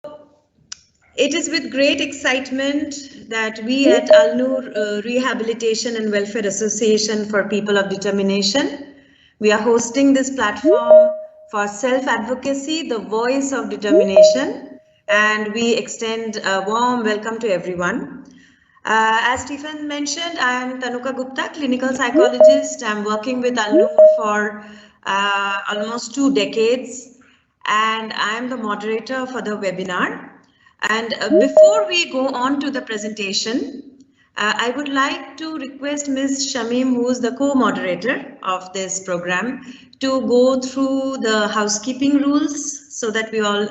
It is with great excitement that we at Al Noor Rehabilitation and Welfare Association for People of Determination, we are hosting this platform for self-advocacy, the voice of determination, and we extend a warm welcome to everyone. As Stephen mentioned, I am Tanuka Gupta, clinical psychologist. I'm working with Al Noor for almost 2 decades, and I'm the moderator for the webinar. And before we go on to the presentation, I would like to request Ms. Shamim, who is the co-moderator of this program, to go through the housekeeping rules so that we all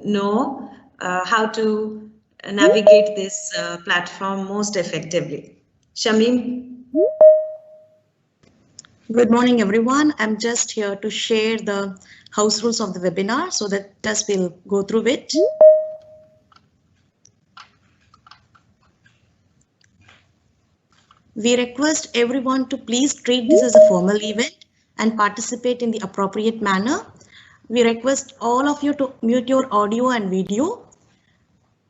know how to navigate this platform most effectively. Shamim. Good morning, everyone. I'm just here to share the house rules of the webinar so that just we'll go through it. We request everyone to please treat this as a formal event and participate in the appropriate manner. We request all of you to mute your audio and video.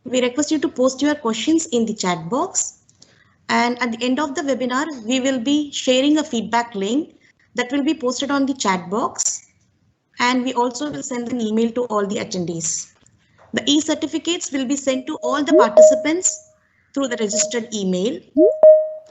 We request you to post your questions in the chat box. And at the end of the webinar, we will be sharing a feedback link that will be posted on the chat box. And we also will send an email to all the attendees. The e-certificates will be sent to all the participants through the registered email.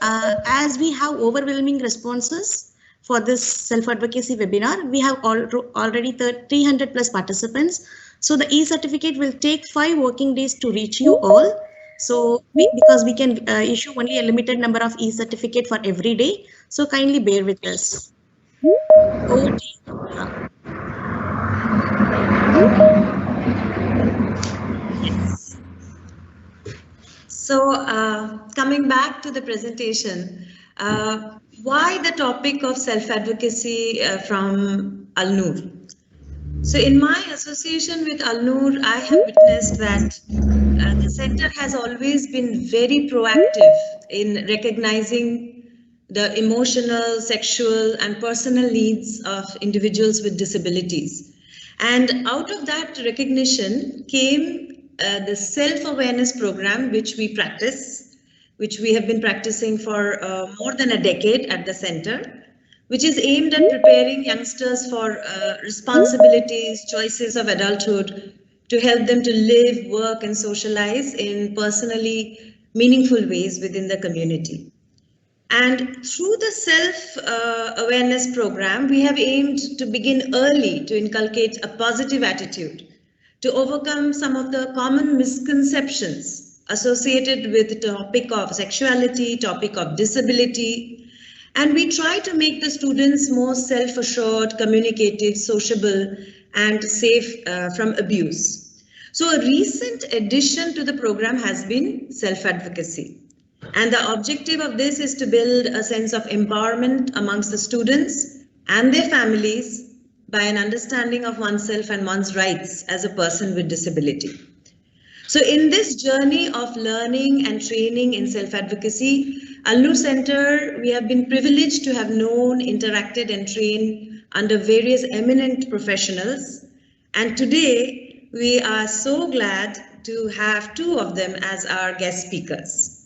As we have overwhelming responses for this self-advocacy webinar, we have already 300 plus participants. So the e-certificate will take 5 working days to reach you all. So because we can issue only a limited number of e-certificate for every day. So kindly bear with us. Over to you. Yes. So coming back to the presentation, why the topic of self-advocacy from Al Noor? So in my association with Al Noor, I have witnessed that the center has always been very proactive in recognizing the emotional, sexual, and personal needs of individuals with disabilities. And out of that recognition came the self-awareness program, which we practice, which we have been practicing for more than a decade at the center, which is aimed at preparing youngsters for responsibilities, choices of adulthood, to help them to live, work, and socialize in personally meaningful ways within the community. And through the self-awareness program, we have aimed to begin early to inculcate a positive attitude, to overcome some of the common misconceptions associated with the topic of sexuality, topic of disability. And we try to make the students more self-assured, communicative, sociable, and safe from abuse. So a recent addition to the program has been self-advocacy. And the objective of this is to build a sense of empowerment amongst the students and their families by an understanding of oneself and one's rights as a person with disability. So in this journey of learning and training in self-advocacy, Al Noor Center, we have been privileged to have known, interacted, and trained under various eminent professionals. And today, we are so glad to have 2 of them as our guest speakers.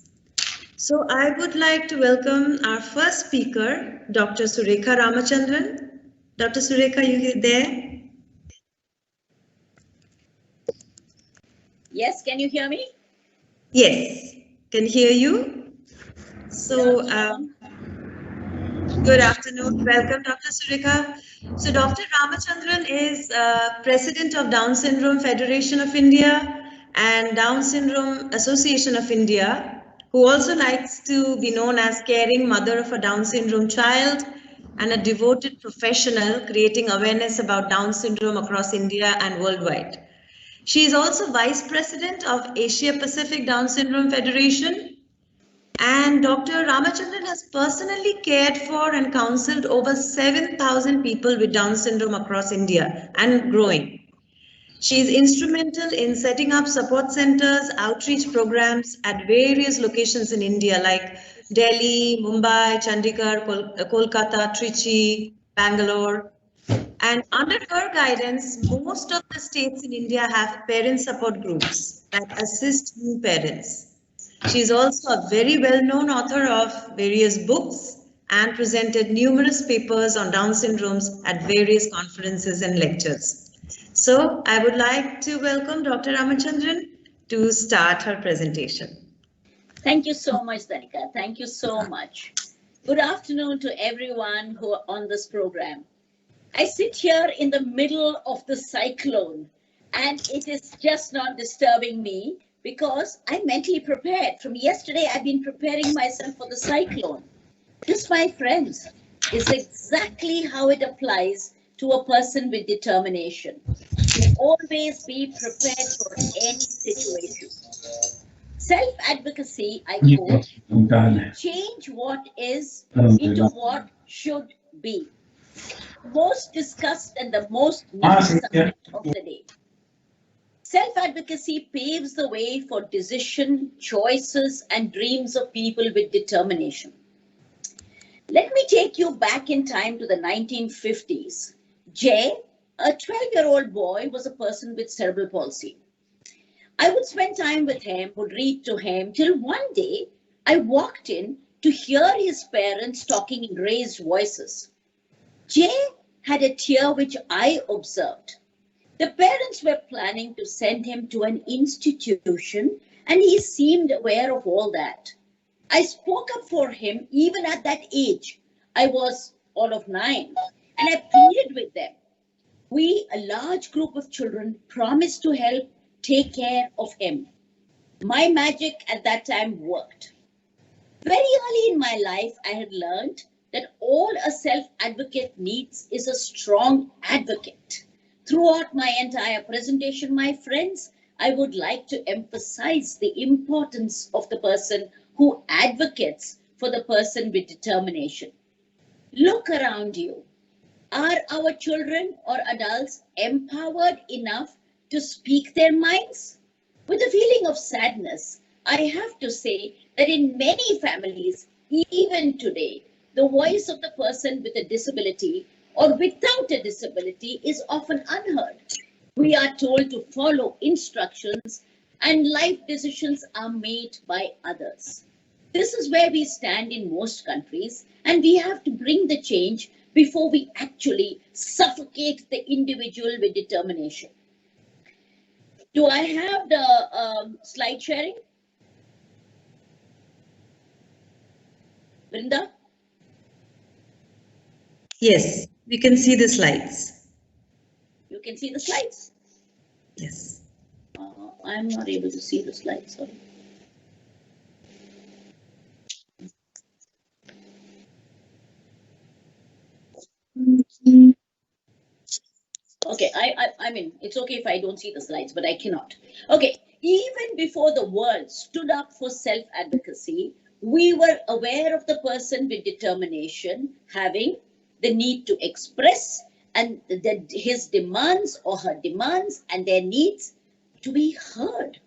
So I would like to welcome our first speaker, Dr. Surekha Ramachandran. Dr. Surekha, you there? Yes, can you hear me? Yes, can hear you. So, good afternoon. Welcome, Dr. Surekha. So, Dr. Ramachandran is President of Down Syndrome Federation of India and Down Syndrome Association of India, who also likes to be known as caring mother of a Down syndrome child and a devoted professional creating awareness about Down syndrome across India and worldwide. She is also Vice President of Asia Pacific Down Syndrome Federation. And Dr. Ramachandran has personally cared for and counseled over 7,000 people with Down syndrome across India and growing. She is instrumental in setting up support centers, outreach programs at various locations in India like Delhi, Mumbai, Chandigarh, Kolkata, Trichy, Bangalore. And under her guidance, most of the states in India have parent support groups that assist new parents. She is also a very well-known author of various books and presented numerous papers on Down syndromes at various conferences and lectures. So I would like to welcome Dr. Ramachandran to start her presentation. Thank you so much, Rekha. Thank you so much. Good afternoon to everyone who are on this program. I sit here in the middle of the cyclone, and it is just not disturbing me because I'm mentally prepared. From yesterday, I've been preparing myself for the cyclone. This, my friends, is exactly how it applies to a person with determination. Always be prepared for any situation. Self-advocacy, I quote, change what is into what should be. Most discussed and the most needed subject of the day. Self-advocacy paves the way for decision, choices, and dreams of people with determination. Let me take you back in time to the 1950s. Jay, a 12-year-old boy, was a person with cerebral palsy. I would spend time with him, would read to him, till one day I walked in to hear his parents talking in raised voices. Jay had a tear which I observed. The parents were planning to send him to an institution, and he seemed aware of all that. I spoke up for him even at that age. I was all of 9, and I pleaded with them. We, a large group of children, promised to help take care of him. My magic at that time worked. Very early in my life, I had learned that all a self-advocate needs is a strong advocate. Throughout my entire presentation, my friends, I would like to emphasize the importance of the person who advocates for the person with determination. Look around you. Are our children or adults empowered enough to speak their minds? With a feeling of sadness, I have to say that in many families, even today, the voice of the person with a disability or without a disability is often unheard. We are told to follow instructions and life decisions are made by others. This is where we stand in most countries, and we have to bring the change before we actually suffocate the individual with determination. Do I have the slide sharing? Brinda? Yes, we can see the slides. You can see the slides? Yes. I'm not able to see the slides, sorry. Okay, I mean, it's okay if I don't see the slides, but I cannot. Okay, even before the world stood up for self-advocacy, we were aware of the person with determination having the need to express and his demands or her demands and their needs to be heard.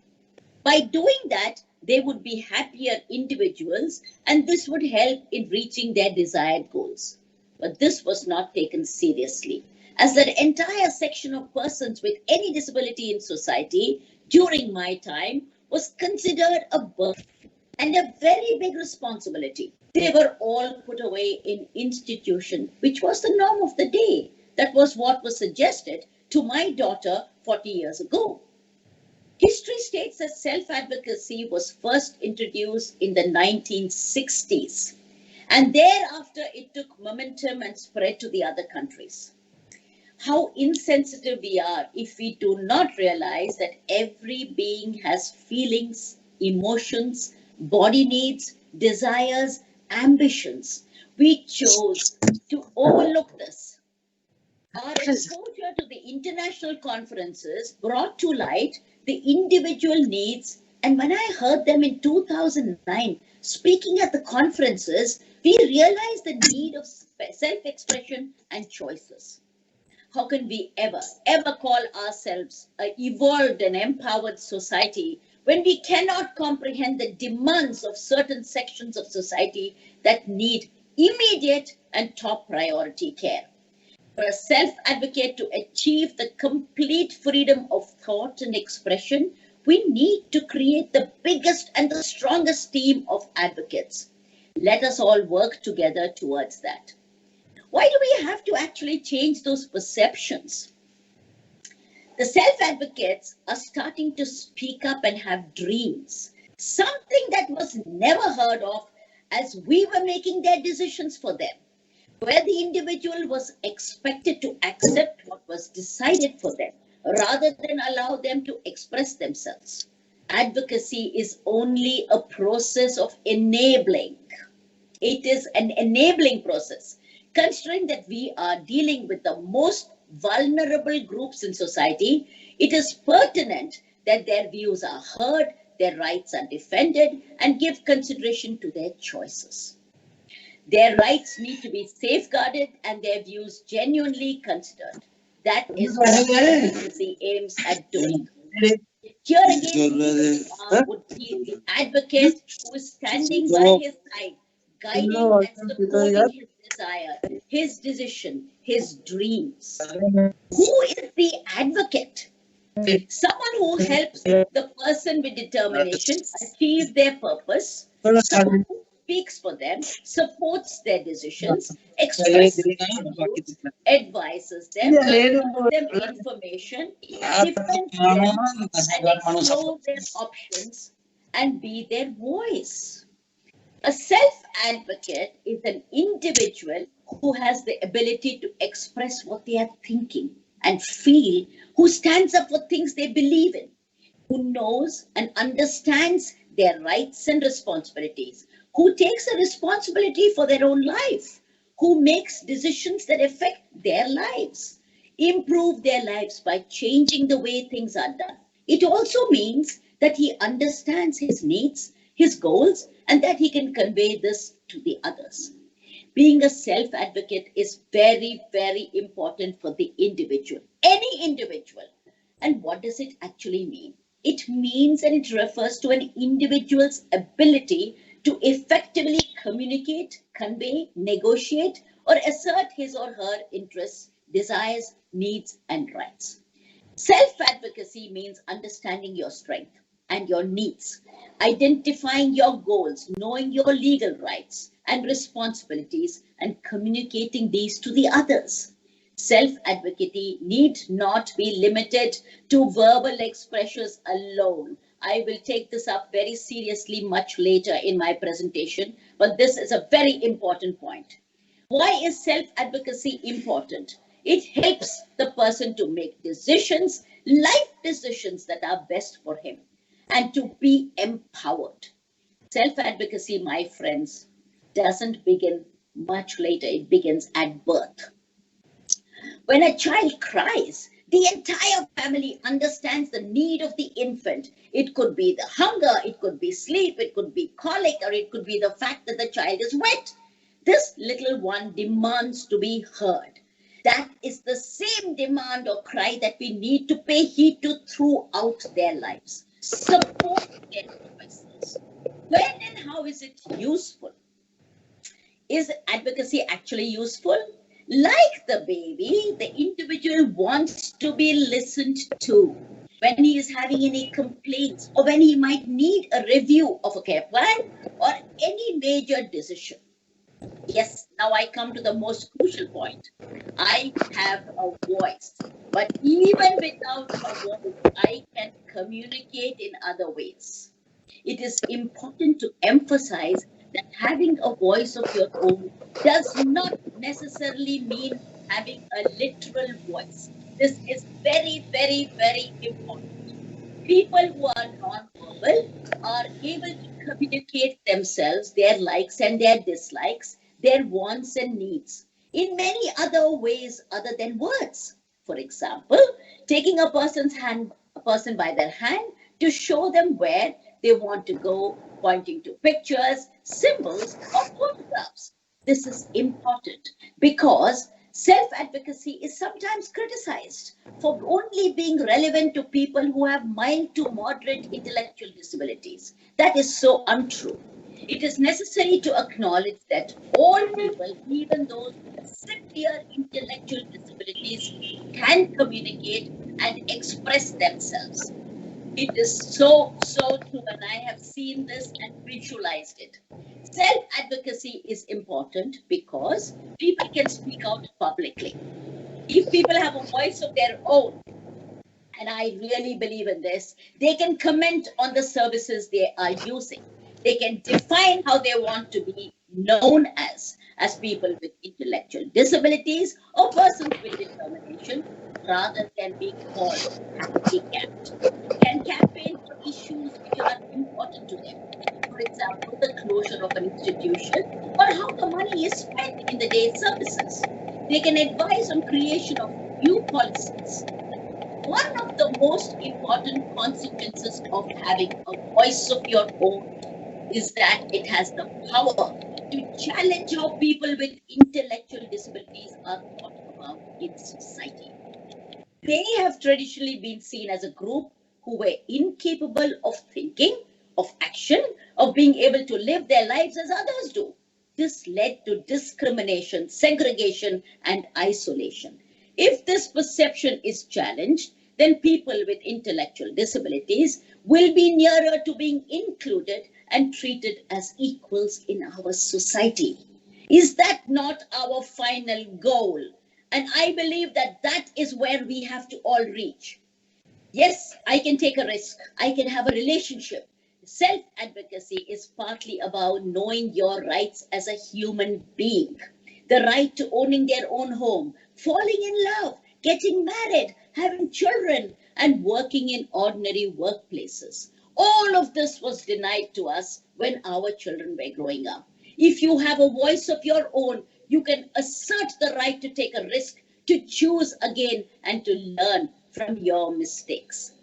By doing that, they would be happier individuals, and this would help in reaching their desired goals. But this was not taken seriously, as that entire section of persons with any disability in society during my time was considered a burden and a very big responsibility. They were all put away in institution, which was the norm of the day. That was what was suggested to my daughter 40 years ago. History states that self-advocacy was first introduced in the 1960s, and thereafter it took momentum and spread to the other countries. How insensitive we are if we do not realize that every being has feelings, emotions, body needs, desires, ambitions. We chose to overlook this. Our exposure to the international conferences brought to light the individual needs, and when I heard them in 2009 speaking at the conferences, we realized the need of self-expression and choices. How can we ever call ourselves an evolved and empowered society when we cannot comprehend the demands of certain sections of society that need immediate and top priority care? For a self-advocate to achieve the complete freedom of thought and expression, we need to create the biggest and the strongest team of advocates. Let us all work together towards that. Why do we have to actually change those perceptions? The self-advocates are starting to speak up and have dreams, something that was never heard of as we were making their decisions for them, where the individual was expected to accept what was decided for them rather than allow them to express themselves. Advocacy is only a process of enabling. It is an enabling process, considering that we are dealing with the most vulnerable groups in society. It is pertinent that their views are heard, their rights are defended, and give consideration to their choices. Their rights need to be safeguarded and their views genuinely considered. That is what advocacy aims at doing. Here again, would be the advocate who is standing by his side, guiding and supporting his desire, his decision, his dreams. Who is the advocate? Someone who helps the person with determination achieve their purpose, someone who speaks for them, supports their decisions, expresses their views, advises them, gives them information, defends them, and explore their options and be their voice. A self-advocate is an individual who has the ability to express what they are thinking and feel, who stands up for things they believe in, who knows and understands their rights and responsibilities, who takes a responsibility for their own life, who makes decisions that affect their lives, improve their lives by changing the way things are done. It also means that he understands his needs, his goals, and that he can convey this to the others. Being a self-advocate is very, very important for the individual, any individual. And what does it actually mean? It means and it refers to an individual's ability to effectively communicate, convey, negotiate, or assert his or her interests, desires, needs, and rights. Self-advocacy means understanding your strength and your needs, identifying your goals, knowing your legal rights and responsibilities, and communicating these to the others. Self-advocacy need not be limited to verbal expressions alone. I will take this up very seriously much later in my presentation, but this is a very important point. Why is self-advocacy important? It helps the person to make decisions, life decisions that are best for him, and to be empowered. Self-advocacy, my friends, doesn't begin much later. It begins at birth. When a child cries, the entire family understands the need of the infant. It could be the hunger, it could be sleep, it could be colic, or it could be the fact that the child is wet. This little one demands to be heard. That is the same demand or cry that we need to pay heed to throughout their lives. Support their choices. When and how is it useful? Is advocacy actually useful? Like the baby, the individual wants to be listened to when he is having any complaints or when he might need a review of a care plan or any major decision. Yes, now I come to the most crucial point. I have a voice, but even without a voice, I can communicate in other ways. It is important to emphasize that having a voice of your own does not necessarily mean having a literal voice. This is very, very, very important. People who are non-verbal are able to communicate themselves, their likes and their dislikes, their wants and needs in many other ways other than words. For example, taking a person by their hand to show them where they want to go, pointing to pictures, symbols, or photographs. This is important because self-advocacy is sometimes criticized for only being relevant to people who have mild to moderate intellectual disabilities. That is so untrue. It is necessary to acknowledge that all people, even those who simply severe intellectual disabilities can communicate and express themselves. It is so true, and I have seen this and visualized it. Self-advocacy is important because people can speak out publicly. If people have a voice of their own, and I really believe in this, they can comment on the services they are using. They can define how they want to be known as people with intellectual disabilities or persons with determination, rather than being called handicapped. Can campaign for issues which are important to them. For example, the closure of an institution or how the money is spent in the day's services. They can advise on creation of new policies. One of the most important consequences of having a voice of your own is that it has the power to challenge how people with intellectual disabilities are thought about in society. They have traditionally been seen as a group who were incapable of thinking, of action, of being able to live their lives as others do. This led to discrimination, segregation, and isolation. If this perception is challenged, then people with intellectual disabilities will be nearer to being included and treated as equals in our society. Is that not our final goal? And I believe that that is where we have to all reach. Yes, I can take a risk. I can have a relationship. Self-advocacy is partly about knowing your rights as a human being. The right to owning their own home, falling in love, getting married, having children, and working in ordinary workplaces. All of this was denied to us when our children were growing up. If you have a voice of your own, you can assert the right to take a risk, to choose again, and to learn from your mistakes.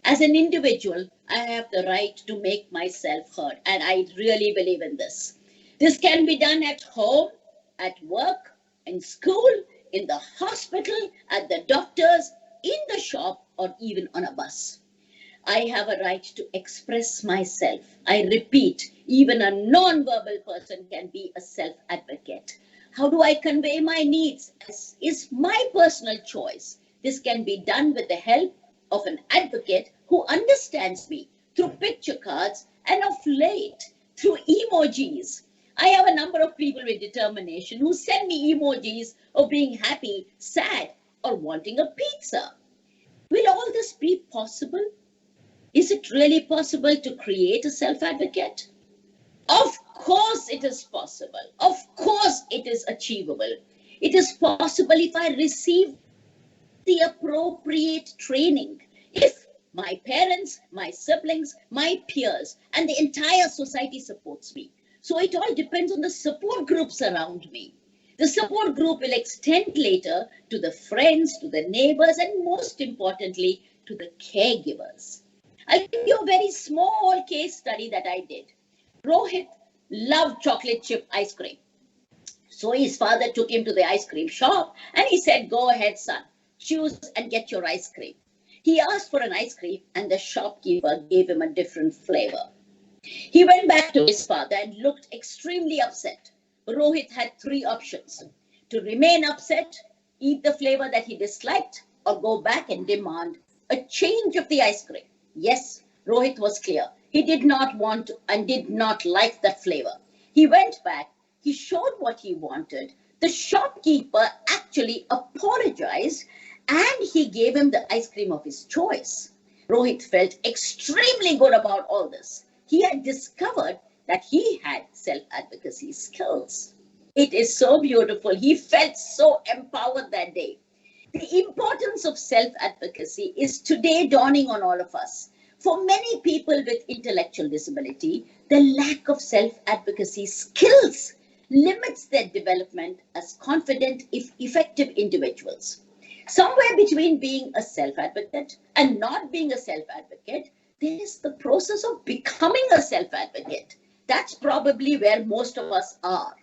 As an individual, I have the right to make myself heard, and I really believe in this. This can be done at home, at work, in school, in the hospital, at the doctor's, in the shop, or even on a bus. I have a right to express myself. I repeat, even a non-verbal person can be a self-advocate. How do I convey my needs? Is my personal choice. This can be done with the help of an advocate who understands me through picture cards and of late through emojis. I have a number of people with determination who send me emojis of being happy, sad, or wanting a pizza. Will all this be possible? Is it really possible to create a self-advocate? Of course it is possible. Of course it is achievable. It is possible if I receive the appropriate training. If my parents, my siblings, my peers, and the entire society supports me. So it all depends on the support groups around me. The support group will extend later to the friends, to the neighbors, and most importantly, to the caregivers. I'll give you a very small case study that I did. Rohit loved chocolate chip ice cream. So his father took him to the ice cream shop and he said, "Go ahead, son, choose and get your ice cream." He asked for an ice cream and the shopkeeper gave him a different flavor. He went back to his father and looked extremely upset. Rohit had three options: to remain upset, eat the flavor that he disliked, or go back and demand a change of the ice cream. Yes, Rohit was clear. He did not want and did not like that flavor. He went back, he showed what he wanted. The shopkeeper actually apologized and he gave him the ice cream of his choice. Rohit felt extremely good about all this. He had discovered that he had self-advocacy skills. It is so beautiful. He felt so empowered that day. The importance of self-advocacy is today dawning on all of us. For many people with intellectual disability, the lack of self-advocacy skills limits their development as confident, if effective individuals. Somewhere between being a self-advocate and not being a self-advocate, there is the process of becoming a self-advocate. That's probably where most of us are.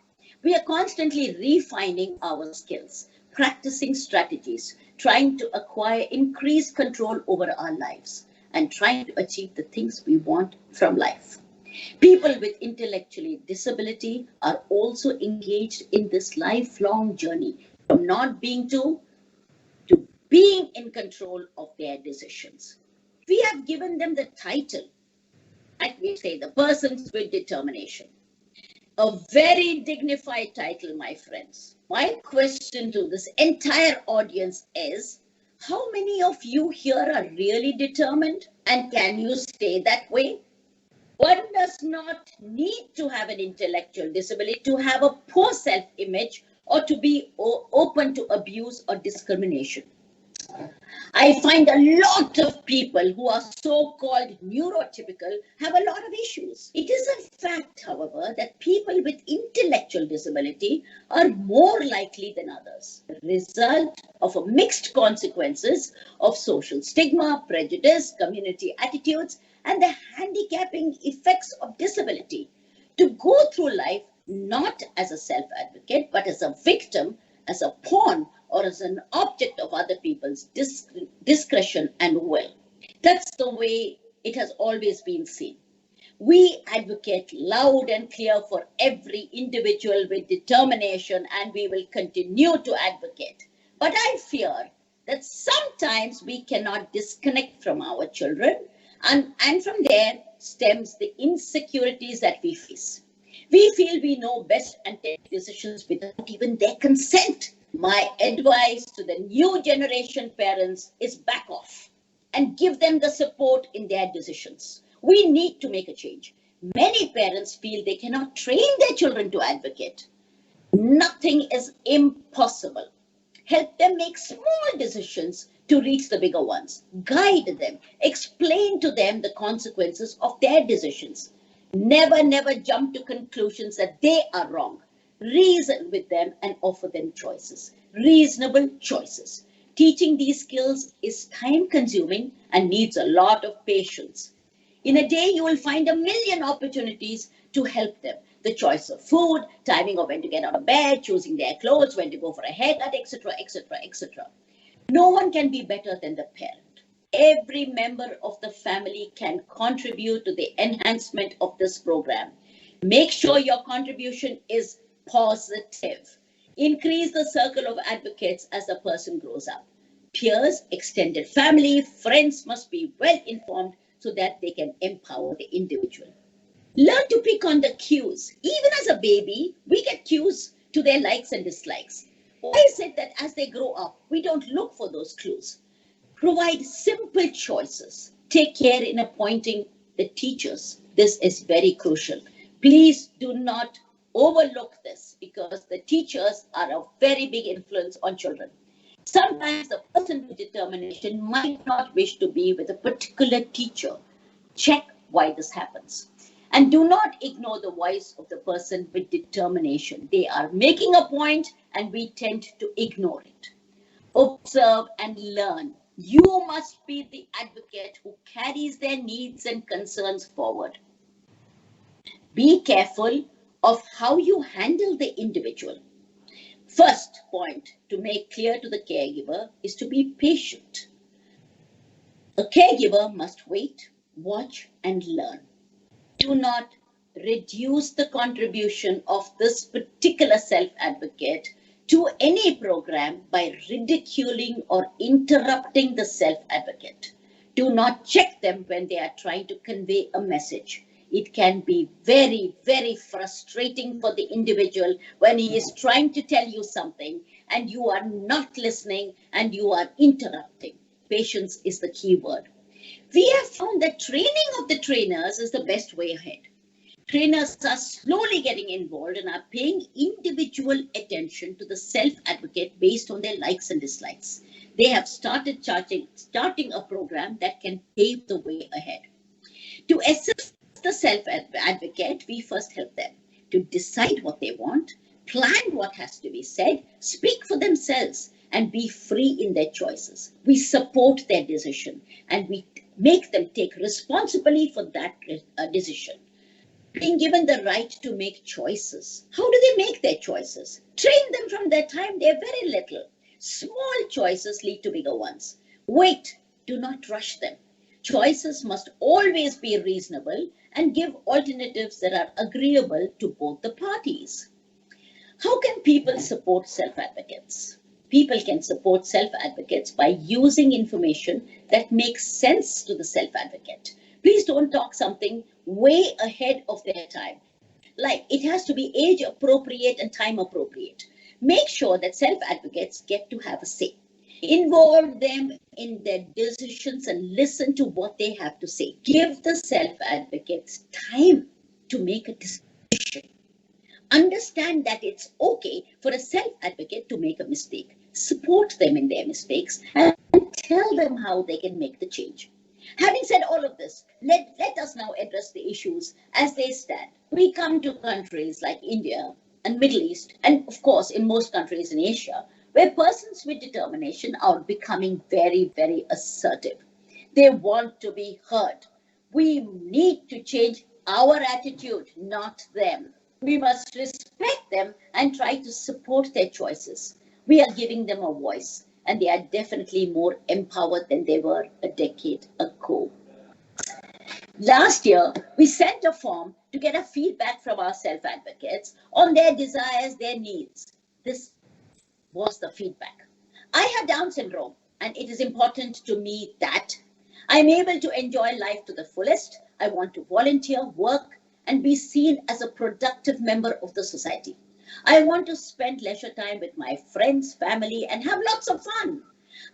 We are constantly refining our skills, practicing strategies, trying to acquire increased control over our lives, and trying to achieve the things we want from life. People with intellectual disability are also engaged in this lifelong journey from not being to being in control of their decisions. We have given them the title, like we say, the persons with determination. A very dignified title, my friends. My question to this entire audience is, how many of you here are really determined, and can you stay that way? One does not need to have an intellectual disability to have a poor self-image or to be open to abuse or discrimination. I find a lot of people who are so-called neurotypical have a lot of issues. It is a fact, however, that people with intellectual disability are more likely than others. The result of a mixed consequences of social stigma, prejudice, community attitudes, and the handicapping effects of disability. To go through life not as a self-advocate, but as a victim, as a pawn, or as an object of other people's discretion and will. That's the way it has always been seen. We advocate loud and clear for every individual with determination, and we will continue to advocate. But I fear that sometimes we cannot disconnect from our children, and from there stems the insecurities that we face. We feel we know best and take decisions without even their consent. My advice to the new generation parents is back off and give them the support in their decisions. We need to make a change. Many parents feel they cannot train their children to advocate. Nothing is impossible. Help them make small decisions to reach the bigger ones. Guide them. Explain to them the consequences of their decisions. Never jump to conclusions that they are wrong. Reason with them and offer them choices, reasonable choices. Teaching these skills is time consuming and needs a lot of patience. In a day, you will find a million opportunities to help them. The choice of food, timing of when to get out of bed, choosing their clothes, when to go for a haircut, etc., etc., etc. No one can be better than the parent. Every member of the family can contribute to the enhancement of this program. Make sure your contribution is positive. Increase the circle of advocates as the person grows up. Peers, extended family, friends must be well informed so that they can empower the individual. Learn to pick on the cues. Even as a baby, we get cues to their likes and dislikes. Why is it that as they grow up, we don't look for those clues? Provide simple choices. Take care in appointing the teachers. This is very crucial. Please do not overlook this because the teachers are a very big influence on children. Sometimes the person with determination might not wish to be with a particular teacher. Check why this happens. And do not ignore the voice of the person with determination. They are making a point and we tend to ignore it. Observe and learn. You must be the advocate who carries their needs and concerns forward. Be careful of how you handle the individual. First point to make clear to the caregiver is to be patient. A caregiver must wait, watch, and learn. Do not reduce the contribution of this particular self-advocate to any program by ridiculing or interrupting the self-advocate. Do not check them when they are trying to convey a message. It can be very frustrating for the individual when he is trying to tell you something and you are not listening and you are interrupting. Patience is the key word. We have found that training of the trainers is the best way ahead. Trainers are slowly getting involved and are paying individual attention to the self-advocate based on their likes and dislikes. They have starting a program that can pave the way ahead. To assist the self-advocate, we first help them to decide what they want, plan what has to be said, speak for themselves, and be free in their choices. We support their decision and we make them take responsibility for that decision. Being given the right to make choices. How do they make their choices? Train them from the time they're very little. Small choices lead to bigger ones. Wait, do not rush them. Choices must always be reasonable and give alternatives that are agreeable to both the parties. How can people support self-advocates? People can support self-advocates by using information that makes sense to the self-advocate. Please don't talk something way ahead of their time. Like, it has to be age appropriate and time appropriate. Make sure that self-advocates get to have a say. Involve them in their decisions and listen to what they have to say. Give the self-advocates time to make a decision. Understand that it's okay for a self-advocate to make a mistake. Support them in their mistakes and tell them how they can make the change. Having said all of this, let us now address the issues as they stand. We come to countries like India and Middle East, and of course in most countries in Asia, where persons with determination are becoming very, very assertive. They want to be heard. We need to change our attitude, not them. We must respect them and try to support their choices. We are giving them a voice, and they are definitely more empowered than they were a decade ago. Last year, we sent a form to get a feedback from our self-advocates on their desires, their needs. This was the feedback. I have Down syndrome, and it is important to me that I'm able to enjoy life to the fullest. I want to volunteer, work, and be seen as a productive member of the society. I want to spend leisure time with my friends, family, and have lots of fun.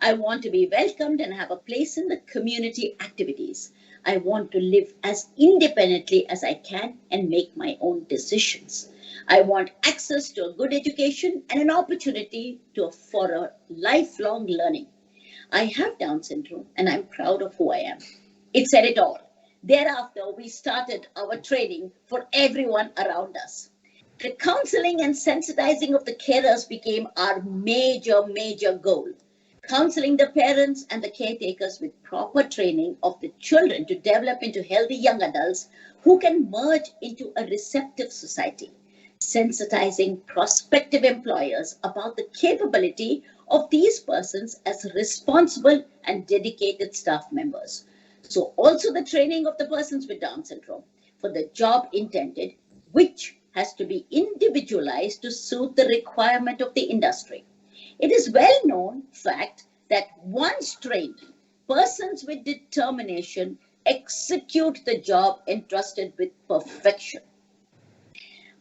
I want to be welcomed and have a place in the community activities. I want to live as independently as I can and make my own decisions. I want access to a good education and an opportunity for a lifelong learning. I have Down syndrome and I'm proud of who I am. It said it all. Thereafter, we started our training for everyone around us. The counseling and sensitizing of the carers became our major goal. Counseling the parents and the caretakers with proper training of the children to develop into healthy young adults who can merge into a receptive society. Sensitizing prospective employers about the capability of these persons as responsible and dedicated staff members. So also the training of the persons with Down syndrome for the job intended, which has to be individualized to suit the requirement of the industry. It is well known fact that once trained, persons with determination execute the job entrusted with perfection.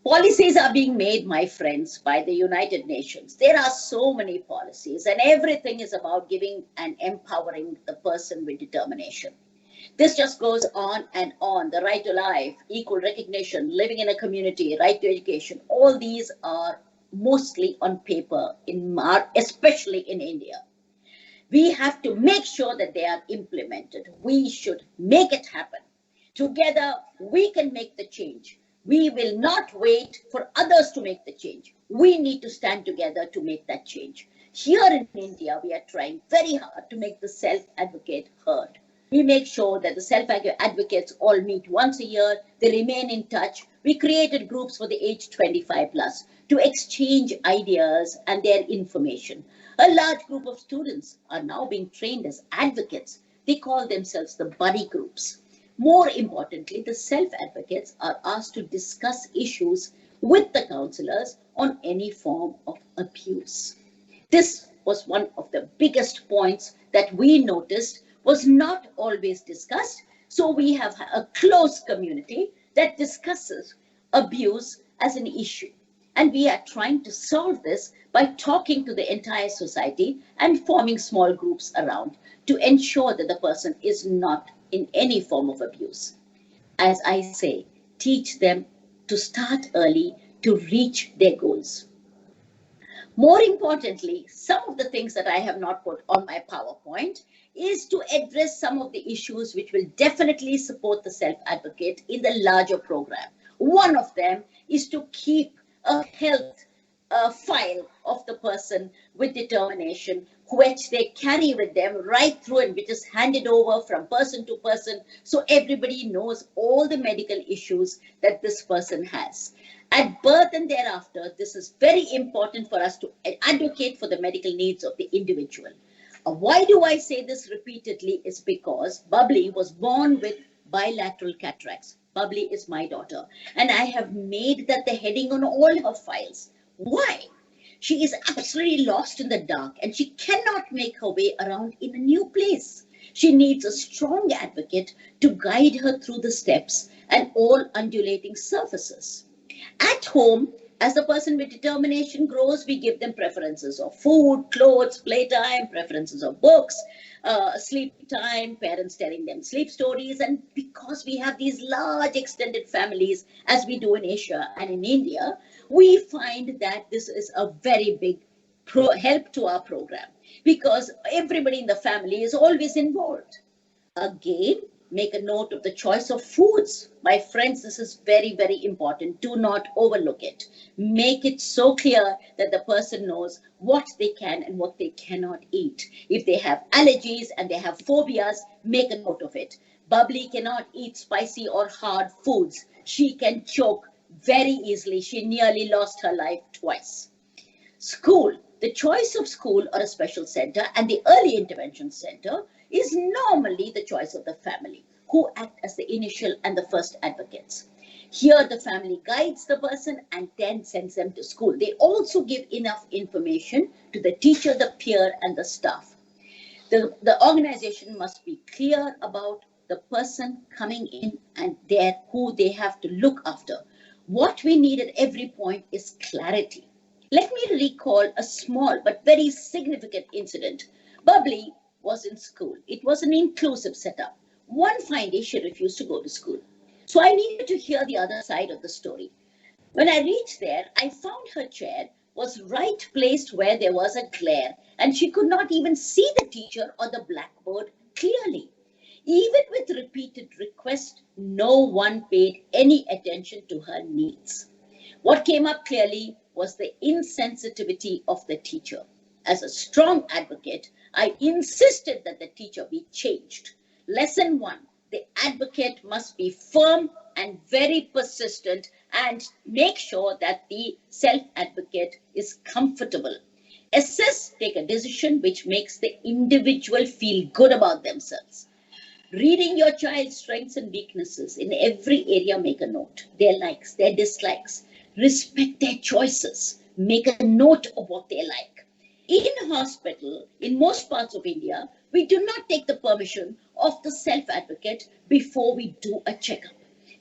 Policies are being made, my friends, by the United Nations. There are so many policies, and everything is about giving and empowering the person with determination. This just goes on and on. The right to life, equal recognition, living in a community, right to education. All these are mostly on paper, especially in India. We have to make sure that they are implemented. We should make it happen. Together, we can make the change. We will not wait for others to make the change. We need to stand together to make that change. Here in India, we are trying very hard to make the self-advocate heard. We make sure that the self-advocates all meet once a year. They remain in touch. We created groups for the age 25 plus to exchange ideas and their information. A large group of students are now being trained as advocates. They call themselves the buddy groups. More importantly, the self-advocates are asked to discuss issues with the counselors on any form of abuse. This was one of the biggest points that we noticed was not always discussed. So we have a close community that discusses abuse as an issue. And we are trying to solve this by talking to the entire society and forming small groups around to ensure that the person is not in any form of abuse. As I say, teach them to start early to reach their goals. More importantly, some of the things that I have not put on my PowerPoint is to address some of the issues which will definitely support the self-advocate in the larger program. One of them is to keep a health file of the person with determination, which they carry with them right through and which is handed over from person to person, so everybody knows all the medical issues that this person has. At birth and thereafter, this is very important for us to advocate for the medical needs of the individual. Why do I say this repeatedly is because Bubbly was born with bilateral cataracts. Bubbly is my daughter, and I have made that the heading on all her files. Why? She is absolutely lost in the dark and she cannot make her way around in a new place. She needs a strong advocate to guide her through the steps and all undulating surfaces. At home, as the person with determination grows, we give them preferences of food, clothes, playtime, preferences of books, sleep time, parents telling them sleep stories. And because we have these large extended families, as we do in Asia and in India, we find that this is a very big help to our program because everybody in the family is always involved. Again, make a note of the choice of foods. My friends, this is very, very important. Do not overlook it. Make it so clear that the person knows what they can and what they cannot eat. If they have allergies and they have phobias, make a note of it. Bubbly cannot eat spicy or hard foods. She can choke very easily. She nearly lost her life twice. School, the choice of school or a special center and the early intervention center is normally the choice of the family, who act as the initial and the first advocates. Here, the family guides the person and then sends them to school. They also give enough information to the teacher, the peer, and the staff. The organization must be clear about the person coming in and there who they have to look after. What we need at every point is clarity. Let me recall a small but very significant incident. Bubbly was in school. It was an inclusive setup. One fine day, she refused to go to school. So I needed to hear the other side of the story. When I reached there, I found her chair was right placed where there was a glare, and she could not even see the teacher or the blackboard clearly. Even with repeated requests, no one paid any attention to her needs. What came up clearly was the insensitivity of the teacher. As a strong advocate, I insisted that the teacher be changed. Lesson 1, the advocate must be firm and very persistent and make sure that the self-advocate is comfortable. Assess, take a decision which makes the individual feel good about themselves. Reading your child's strengths and weaknesses in every area, make a note. Their likes, their dislikes. Respect their choices. Make a note of what they like. In hospital, in most parts of India, we do not take the permission of the self-advocate before we do a checkup.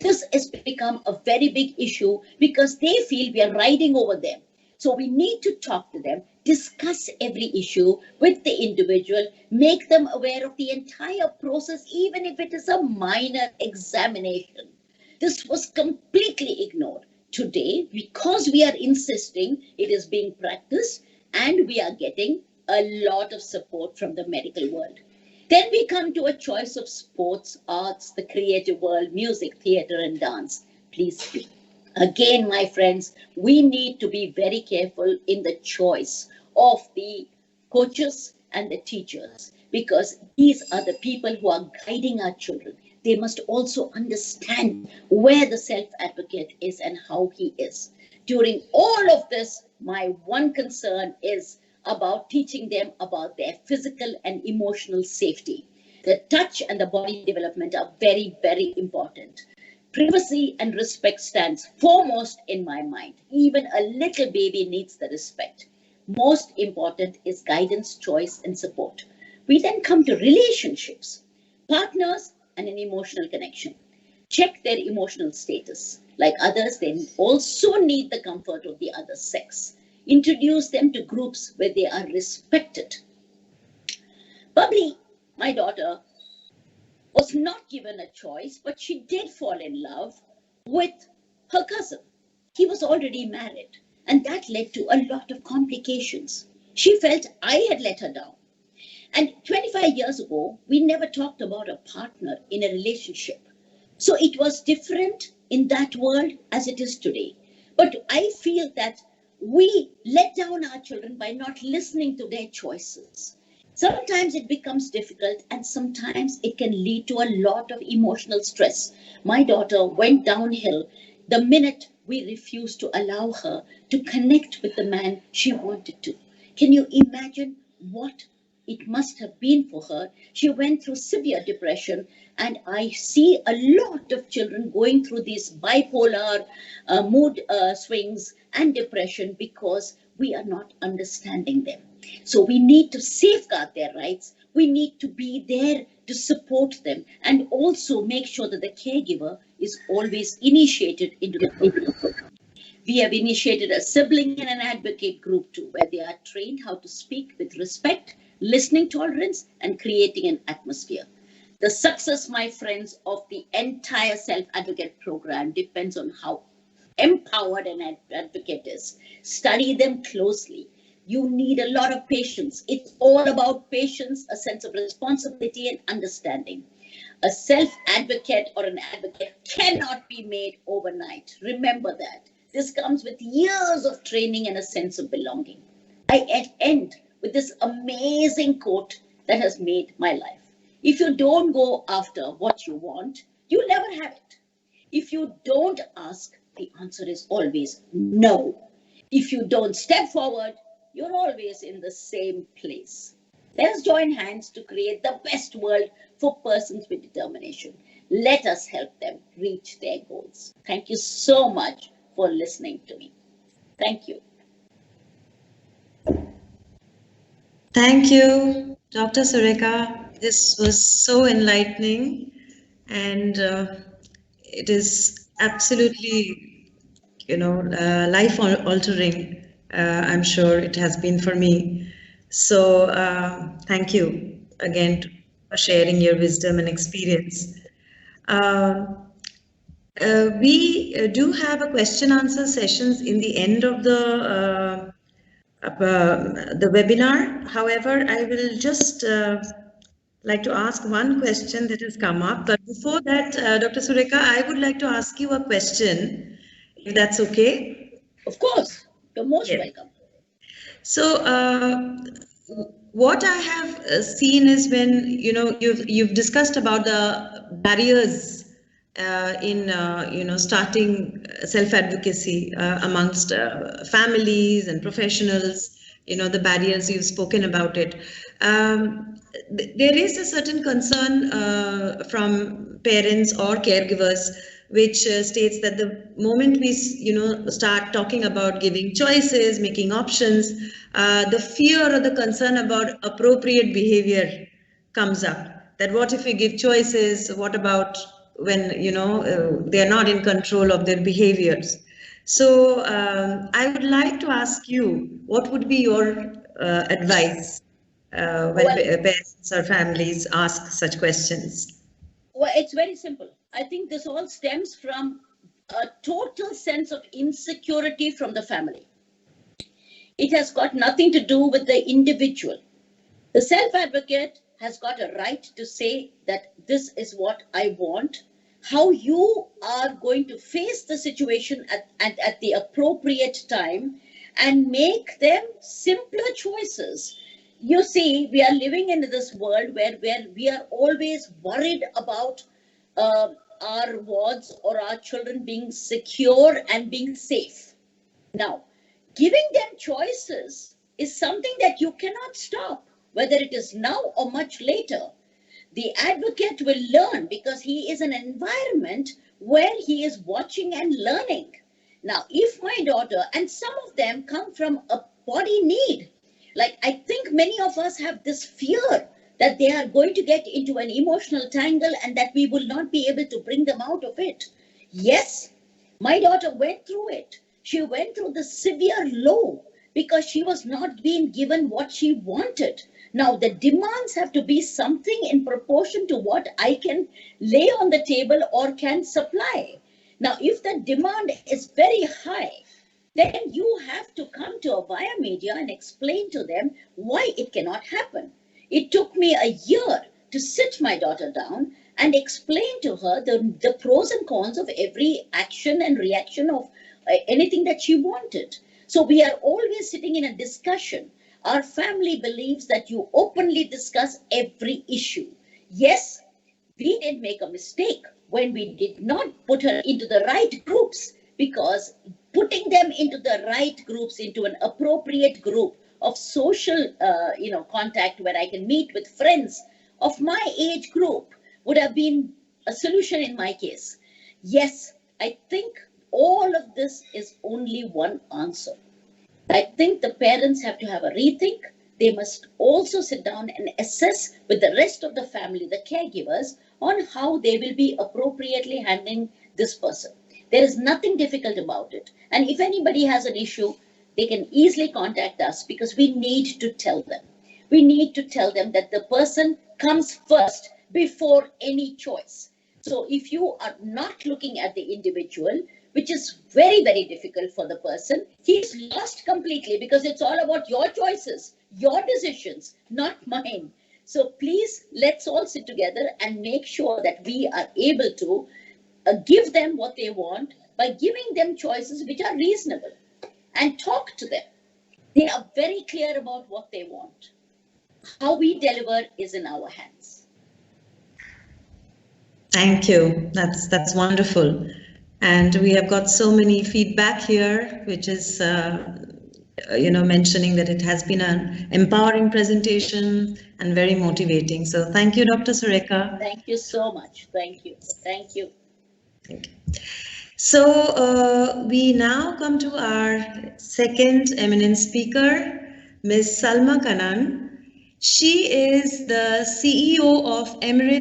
This has become a very big issue because they feel we are riding over them. So we need to talk to them, discuss every issue with the individual, make them aware of the entire process, even if it is a minor examination. This was completely ignored. Today, because we are insisting, it is being practiced and we are getting a lot of support from the medical world. Then we come to a choice of sports, arts, the creative world, music, theater, and dance. Please speak. Again, my friends, we need to be very careful in the choice of the coaches and the teachers because these are the people who are guiding our children. They must also understand where the self-advocate is and how he is. During all of this, my one concern is about teaching them about their physical and emotional safety. The touch and the body development are very, very important. Privacy and respect stands foremost in my mind. Even a little baby needs the respect. Most important is guidance, choice, and support. We then come to relationships, partners, and an emotional connection. Check their emotional status. Like others, they also need the comfort of the other sex. Introduce them to groups where they are respected. Bubbly, my daughter, was not given a choice, but she did fall in love with her cousin. He was already married, and that led to a lot of complications. She felt I had let her down. And 25 years ago, we never talked about a partner in a relationship. So it was different in that world as it is today. But I feel that we let down our children by not listening to their choices. Sometimes it becomes difficult and sometimes it can lead to a lot of emotional stress. My daughter went downhill the minute we refused to allow her to connect with the man she wanted to. Can you imagine what it must have been for her. She went through severe depression, and I see a lot of children going through these bipolar mood swings and depression because we are not understanding them. So we need to safeguard their rights. We need to be there to support them, and also make sure that the caregiver is always initiated into the program. We have initiated a sibling and an advocate group too, where they are trained how to speak with respect, listening tolerance, and creating an atmosphere. The success, my friends, of the entire self-advocate program depends on how empowered an advocate is. Study them closely. You need a lot of patience. It's all about patience, a sense of responsibility, and understanding. A self-advocate or an advocate cannot be made overnight. Remember that. This comes with years of training and a sense of belonging. I end with this amazing quote that has made my life. If you don't go after what you want, you'll never have it. If you don't ask, the answer is always no. If you don't step forward, you're always in the same place. Let us join hands to create the best world for persons with determination. Let us help them reach their goals. Thank you so much for listening to me. Thank you. Thank you, Dr. Surekha. This was so enlightening, and it is absolutely, life altering. I'm sure it has been for me. So thank you again for sharing your wisdom and experience. We do have a question answer sessions in the end of the webinar. However, I will just like to ask one question that has come up. But before that, Dr. Surekha, I would like to ask you a question, if that's okay. Of course, you're most welcome. So what I have seen is when you've discussed about the barriers in starting self-advocacy amongst families and professionals. The barriers, you've spoken about it. There is a certain concern from parents or caregivers which states that the moment we start talking about giving choices, making options, the fear or the concern about appropriate behavior comes up. That what if we give choices, what about when they are not in control of their behaviors? So I would like to ask you, what would be your advice when parents or families ask such questions? Well, it's very simple. I think this all stems from a total sense of insecurity from the family. It has got nothing to do with the individual. The self-advocate has got a right to say that this is what I want. How you are going to face the situation at the appropriate time and make them simpler choices. You see, we are living in this world where we are always worried about our wards or our children being secure and being safe. Now, giving them choices is something that you cannot stop, whether it is now or much later. The advocate will learn because he is in an environment where he is watching and learning. Now, if my daughter, and some of them come from a body need, like I think many of us have this fear that they are going to get into an emotional tangle and that we will not be able to bring them out of it. Yes, my daughter went through it. She went through the severe low because she was not being given what she wanted. Now, the demands have to be something in proportion to what I can lay on the table or can supply. Now, if the demand is very high, then you have to come to a via media and explain to them why it cannot happen. It took me a year to sit my daughter down and explain to her the pros and cons of every action and reaction of anything that she wanted. So we are always sitting in a discussion. Our family believes that you openly discuss every issue. Yes, we did make a mistake when we did not put her into the right groups, because putting them into the right groups, into an appropriate group, of social, contact where I can meet with friends of my age group would have been a solution in my case. Yes, I think all of this is only one answer. I think the parents have to have a rethink. They must also sit down and assess with the rest of the family, the caregivers, on how they will be appropriately handling this person. There is nothing difficult about it. And if anybody has an issue, they can easily contact us because we need to tell them. We need to tell them that the person comes first before any choice. So if you are not looking at the individual, which is very, very difficult for the person, he's lost completely because it's all about your choices, your decisions, not mine. So please, let's all sit together and make sure that we are able to give them what they want by giving them choices which are reasonable, and talk to them. They are very clear about what they want. How we deliver is in our hands. Thank you. That's wonderful. And we have got so many feedback here, which is, mentioning that it has been an empowering presentation and very motivating. So thank you, Dr. Surekha. Thank you so much. Thank you. Thank you. Thank you. So we now come to our second eminent speaker, Ms. Salma Kanan. She is the CEO of Emirates